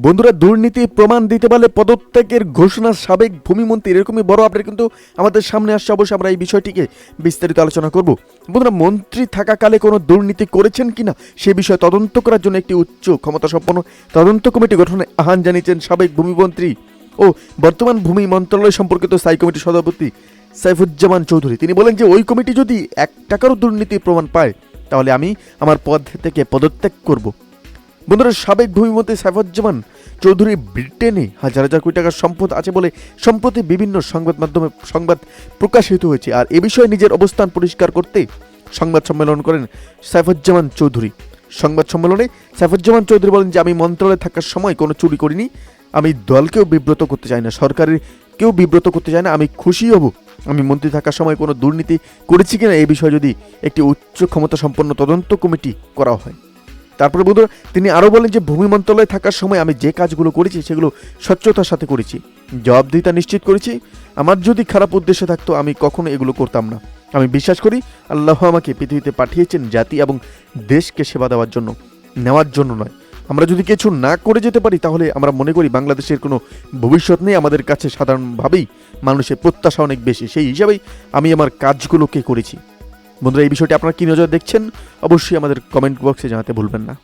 বন্ধুরা, দুর্নীতি প্রমাণ দিতে পারলে পদত্যাগের ঘোষণা সাবেক ভূমিমন্ত্রী, এরকমই বড় আপডেট কিন্তু আমাদের সামনে আসছে। অবশ্যই আমরা এই বিষয়টিকে বিস্তারিত আলোচনা করব। বন্ধুরা, মন্ত্রী থাকাকালে কোনো দুর্নীতি করেছেন কিনা সে বিষয়ে তদন্ত করার জন্য একটি উচ্চ ক্ষমতাসম্পন্ন তদন্ত কমিটি গঠনের আহ্বান জানিয়েছেন সাবেক ভূমিমন্ত্রী ও বর্তমান ভূমি মন্ত্রণালয় সম্পর্কিত স্থায়ী কমিটির সভাপতি সাইফুজ্জামান চৌধুরী। তিনি বলেন যে ওই কমিটি যদি 1 টাকারও দুর্নীতির প্রমাণ পায় তাহলে আমি আমার পদ থেকে পদত্যাগ করব। বন্ধুরা, সাবেক ভূমিমন্ত্রী সাইফুজ্জামান চৌধুরী ব্রিটেনে হাজার হাজার কোটি টাকার সম্পদ আছে বলে সম্প্রতি বিভিন্ন সংবাদ মাধ্যমে সংবাদ প্রকাশিত হয়েছে। আর এ বিষয়ে নিজের অবস্থান পরিষ্কার করতে সংবাদ সম্মেলন করেন সাইফুজ্জামান চৌধুরী। সংবাদ সম্মেলনে সাইফুজ্জামান চৌধুরী বলেন যে আমি মন্ত্রণালয়ে থাকার সময় কোনো চুরি করিনি, আমি দলকেও বিব্রত করতে চাই না, সরকারের কেউ বিব্রত করতে চায় না, আমি খুশি হব আমি মন্ত্রী থাকার সময় কোনো দুর্নীতি করেছি কিনা এই বিষয়ে যদি একটি উচ্চ ক্ষমতা সম্পন্ন তদন্ত কমিটি করা হয়। তারপরে বন্ধুরা, তিনি আরও বলেন যে ভূমি মন্ত্রণালয়ে থাকার সময় আমি যে কাজগুলো করেছি সেগুলো স্বচ্ছতার সাথে করেছি, জবাবদিহিতা নিশ্চিত করেছি। আমার যদি খারাপ উদ্দেশ্য থাকতো আমি কখনো এগুলো করতাম না। আমি বিশ্বাস করি আল্লাহ আমাকে পৃথিবীতে পাঠিয়েছেন জাতি এবং দেশকে সেবা দেওয়ার জন্য, নেওয়ার জন্য নয়। আমরা যদি কিছু না করে যেতে পারি তাহলে আমরা মনে করি বাংলাদেশের কোনো ভবিষ্যৎ নেই। আমাদের কাছে সাধারণভাবেই মানুষের প্রত্যাশা অনেক বেশি, সেই হিসাবেই আমি আমার কাজগুলোকে করেছি। বন্ধুরা, এই বিষয়টি আপনারা কি নজর দেখছেন অবশ্যই আমাদের কমেন্ট বক্সে জানাতে ভুলবেন না।